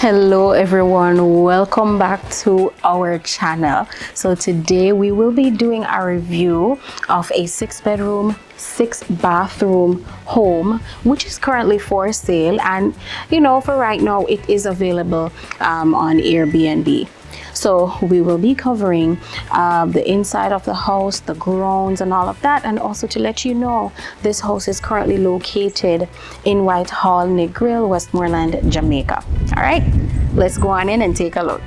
Hello everyone, welcome back to our channel. So today we will be doing a review of a 6-bedroom 6-bathroom home which is currently for sale, and for right now it is available on Airbnb. So we will be covering the inside of the house, the grounds and all of that, and also to let you know this house is currently located in Whitehall, Negril, Westmoreland, Jamaica. All right, let's go on in and take a look.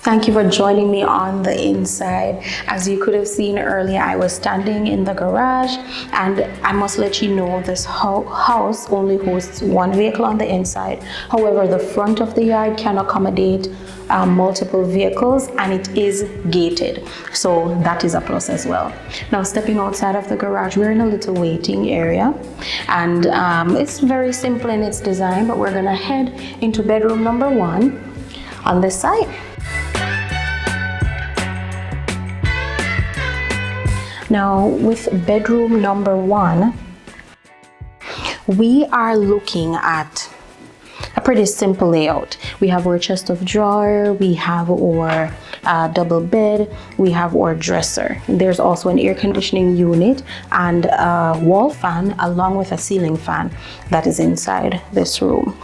Thank you for joining me on the inside. As you could have seen earlier, I was standing in the garage, and I must let you know this house only hosts one vehicle on the inside. However, the front of the yard can accommodate multiple vehicles, and it is gated, so that is a plus as well. Now, stepping outside of the garage, we're in a little waiting area, and it's very simple in its design, but we're gonna head into bedroom number 1 on this side. Now, with bedroom number 1, we are looking at a pretty simple layout. We have our chest of drawer, we have our double bed, we have our dresser. There's also an air conditioning unit and a wall fan along with a ceiling fan that is inside this room.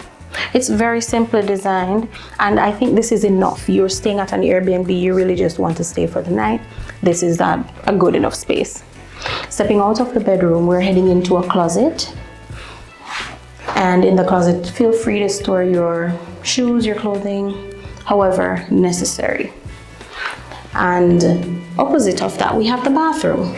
It's very simply designed, and I think this is enough. You're staying at an Airbnb, you really just want to stay for the night. This is a good enough space. Stepping out of the bedroom, we're heading into a closet. And in the closet, feel free to store your shoes, your clothing, however necessary. And opposite of that, we have the bathroom.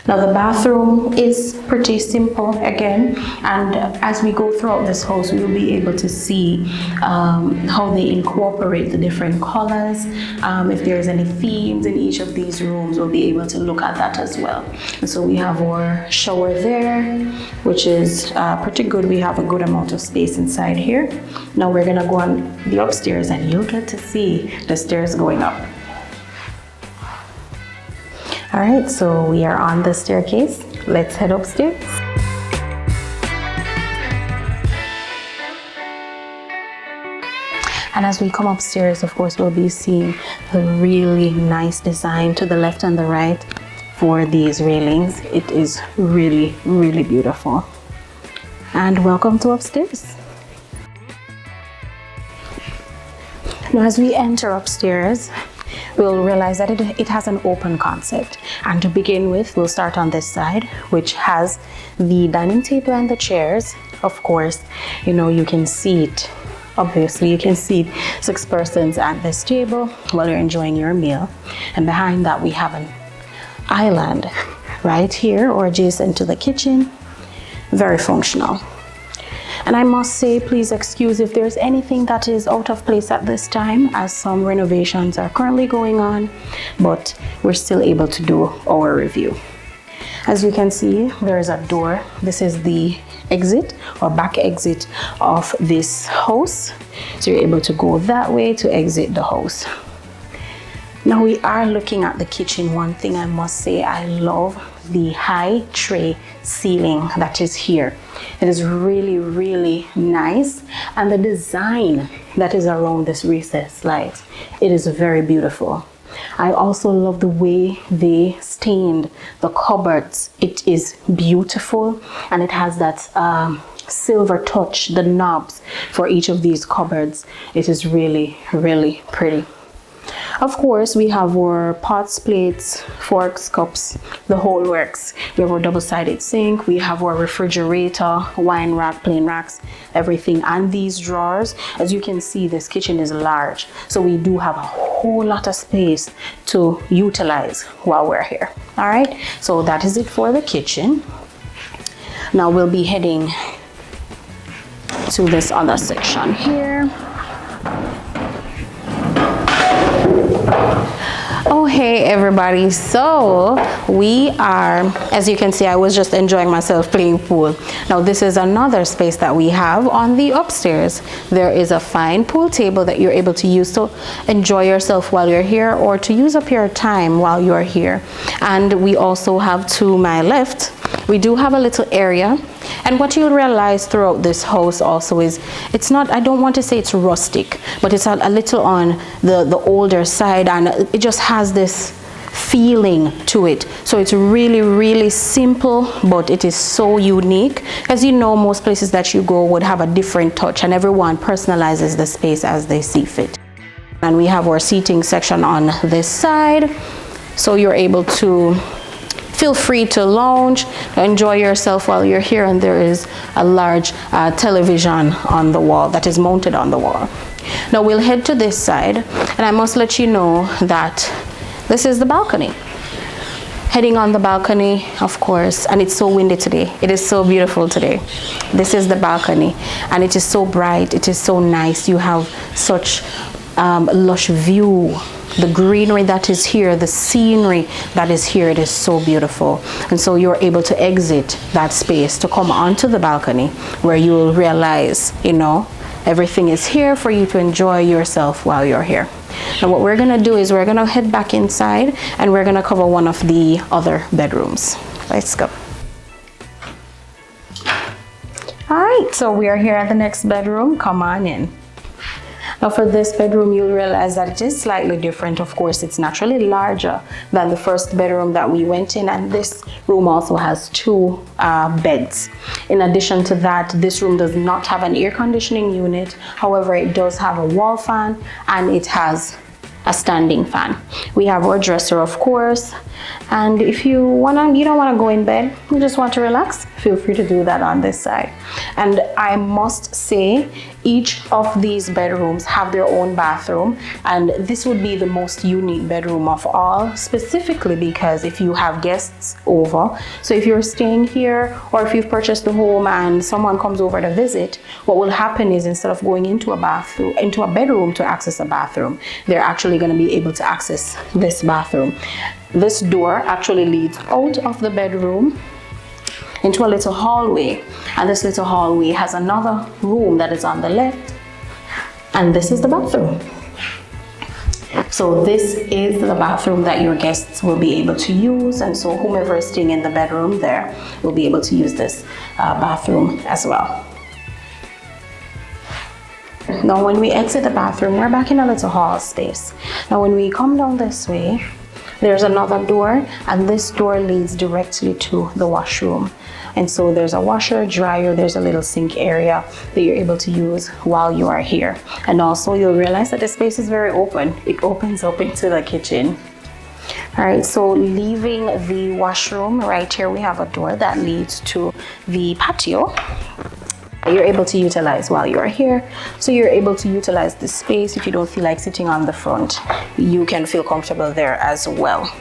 Now, the bathroom is pretty simple again, and as we go throughout this house, we will be able to see how they incorporate the different colors. If there's any themes in each of these rooms, we'll be able to look at that as well. And so we have our shower there, which is pretty good. We have a good amount of space inside here. Now we're gonna go on the upstairs, and you'll get to see the stairs going up. All right, so we are on the staircase. Let's head upstairs. And as we come upstairs, of course, we'll be seeing the really nice design to the left and the right for these railings. It is really, really beautiful. And welcome to upstairs. Now, as we enter upstairs, we'll realize that it has an open concept. And to begin with, we'll start on this side, which has the dining table and the chairs. Of course, you can seat, obviously you can seat 6 persons at this table while you're enjoying your meal. And behind that, we have an island right here or adjacent to the kitchen. Very functional. And I must say, please excuse if there's anything that is out of place at this time, as some renovations are currently going on, but we're still able to do our review. As you can see, there is a door. This is the exit or back exit of this house. So you're able to go that way to exit the house. Now we are looking at the kitchen. One thing I must say, I love the high tray ceiling that is here. It is really, really nice, and the design that is around this recessed light, it is very beautiful. I also love the way they stained the cupboards. It is beautiful, and it has that silver touch, the knobs for each of these cupboards. It is really, really pretty. Of course, we have our pots, plates, forks, cups, the whole works. We have our double-sided sink, we have our refrigerator, wine rack, plain racks, everything. And these drawers, as you can see, this kitchen is large. So we do have a whole lot of space to utilize while we're here. All right, so that is it for the kitchen. Now we'll be heading to this other section here. Oh, Hey everybody, so we are, as you can see, I was just enjoying myself playing pool. Now this is another space that we have on the upstairs. There is a fine pool table that you're able to use to enjoy yourself while you're here, or to use up your time while you're here. And we also have, to my left, we do have a little area. And what you'll realize throughout this house also is, it's not, I don't want to say it's rustic, but it's a little on the older side, and it just has this feeling to it. So it's really simple, but it is so unique. As you know, most places that you go would have a different touch, and everyone personalizes the space as they see fit. And we have our seating section on this side, so you're able to feel free to lounge, enjoy yourself while you're here. And there is a large television on the wall that is mounted on the wall. Now we'll head to this side, and I must let you know that this is the balcony. Heading on the balcony, of course, and it's so windy today. It is so beautiful today. This is the balcony, and it is so bright. It is so nice. You have such lush view. The greenery that is here, the scenery that is here, it is so beautiful. And so you're able to exit that space to come onto the balcony, where you will realize, you know, everything is here for you to enjoy yourself while you're here. Now what we're gonna do is we're gonna head back inside, and we're gonna cover one of the other bedrooms. Let's go. All right, so we are here at the next bedroom. Come on in. Now for this bedroom, you'll realize that it is slightly different. Of course, it's naturally larger than the first bedroom that we went in, and this room also has two beds. In addition to that, this room does not have an air conditioning unit. However, it does have a wall fan, and it has a standing fan. We have our dresser, of course, and if you don't want to go in bed, you just want to relax, feel free to do that on this side. And I must say, each of these bedrooms have their own bathroom, and this would be the most unique bedroom of all, specifically because if you have guests over, so if you're staying here, or if you've purchased the home and someone comes over to visit, what will happen is, instead of going into a bedroom to access a bathroom, they're actually going to be able to access this bathroom. This door actually leads out of the bedroom into a little hallway, and this little hallway has another room that is on the left, and this is the bathroom. So this is the bathroom that your guests will be able to use, and so whomever is staying in the bedroom there will be able to use this bathroom as well. Now when we exit the bathroom, we're back in a little hall space. Now when we come down this way, there's another door, and this door leads directly to the washroom. And so there's a washer, dryer, there's a little sink area that you're able to use while you are here. And also you'll realize that the space is very open. It opens up into the kitchen. All right, so leaving the washroom, right here we have a door that leads to the patio. You're able to utilize while you are here. So you're able to utilize the space. If you don't feel like sitting on the front, you can feel comfortable there as well.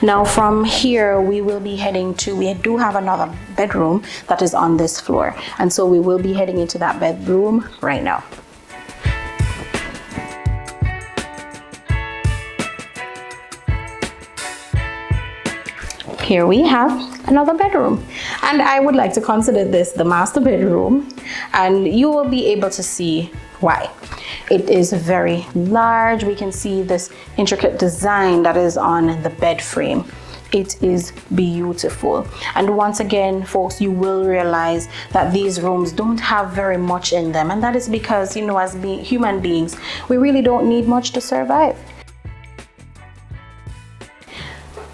Now from here, we will be heading to, we do have another bedroom that is on this floor. And so we will be heading into that bedroom right now. Here we have another bedroom, and I would like to consider this the master bedroom, and you will be able to see why. It is very large. We can see this intricate design that is on the bed frame. It is beautiful. And once again, folks, you will realize that these rooms don't have very much in them, and that is because, you know, as human beings, we really don't need much to survive.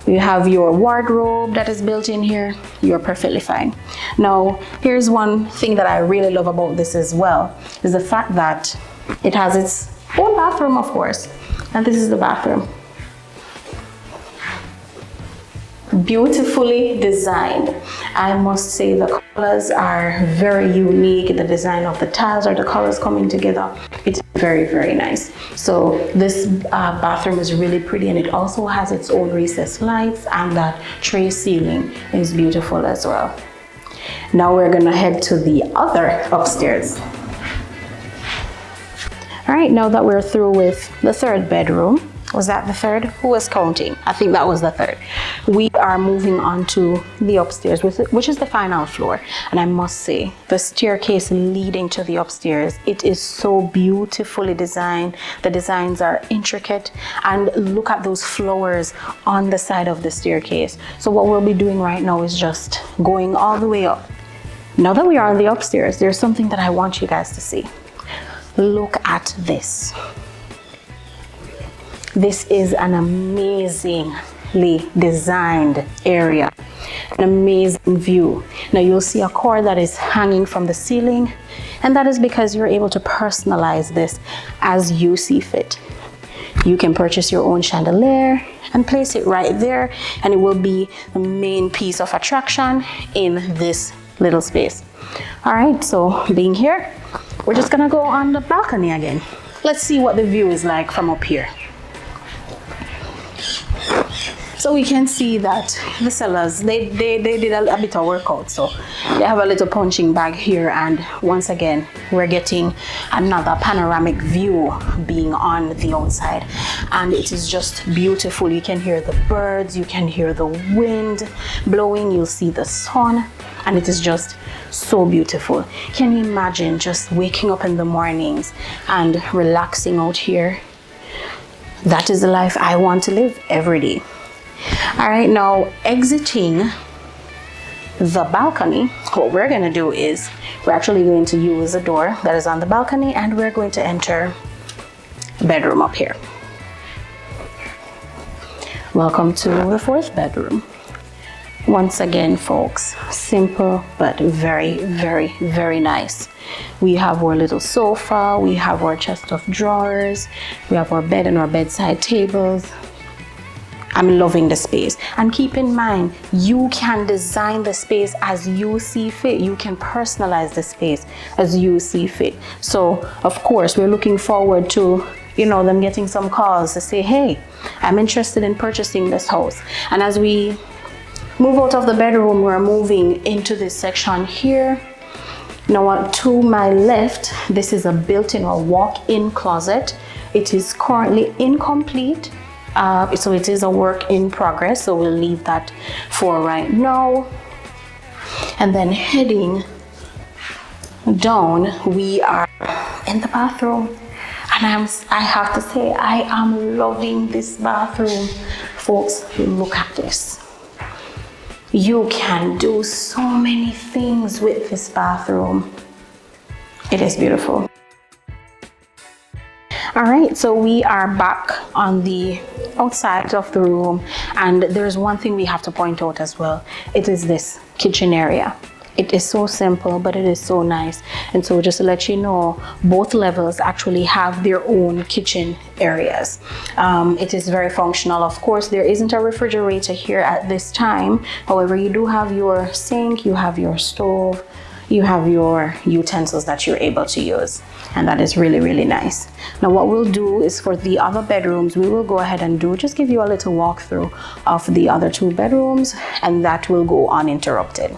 You have your wardrobe that is built in here. You're perfectly fine. Now, here's one thing that I really love about this as well, is the fact that it has its own bathroom, of course. And this is the bathroom. Beautifully designed. I must say the colors are very unique. The design of the tiles, or the colors coming together, it's very nice. So this bathroom is really pretty, and it also has its own recessed lights, and that tray ceiling is beautiful as well. Now we're gonna head to the other upstairs. All right, now that we're through with the third bedroom, Was that the third? Who was counting? I think that was the third. We are moving on to the upstairs, which is the final floor. And I must say, the staircase leading to the upstairs, it is so beautifully designed. The designs are intricate, and look at those flowers on the side of the staircase. So what we'll be doing right now is just going all the way up. Now that we are on the upstairs, there's something that I want you guys to see. Look at this. This is an amazingly designed area, an amazing view. Now you'll see a cord that is hanging from the ceiling, and that is because you're able to personalize this as you see fit. You can purchase your own chandelier and place it right there, and it will be the main piece of attraction in this little space. All right, so being here, we're just gonna go on the balcony again. Let's see what the view is like from up here. So we can see that the sellers, they did a bit of workout. So they have a little punching bag here, and once again, we're getting another panoramic view being on the outside. And it is just beautiful. You can hear the birds, you can hear the wind blowing, you'll see the sun, and it is just so beautiful. Can you imagine just waking up in the mornings and relaxing out here? That is the life I want to live every day. All right, now exiting the balcony, what we're going to do is we're actually going to use a door that is on the balcony, and we're going to enter a bedroom up here. Welcome to the fourth bedroom. Once again, folks, simple but very, very, very nice. We have our little sofa, we have our chest of drawers, we have our bed and our bedside tables. I'm loving the space. And keep in mind, you can design the space as you see fit. You can personalize the space as you see fit. So, of course, we're looking forward to, them getting some calls to say, hey, I'm interested in purchasing this house. And as we move out of the bedroom, we're moving into this section here. Now, to my left, this is a built-in or walk-in closet. It is currently incomplete. So it is a work in progress, so we'll leave that for right now. And then heading down, we are in the bathroom, and I have to say, I am loving this bathroom. Folks, look at this. You can do so many things with this bathroom. It is beautiful. All right, so we are back on the outside of the room, and there's one thing we have to point out as well. It is this kitchen area. It is so simple, but it is so nice. And so just to let you know, both levels actually have their own kitchen areas. It is very functional. Of course, there isn't a refrigerator here at this time. However, you do have your sink, you have your stove, you have your utensils that you're able to use, and that is really, really nice. Now what we'll do is for the other bedrooms, we will go ahead and just give you a little walkthrough of the other two bedrooms, and that will go uninterrupted.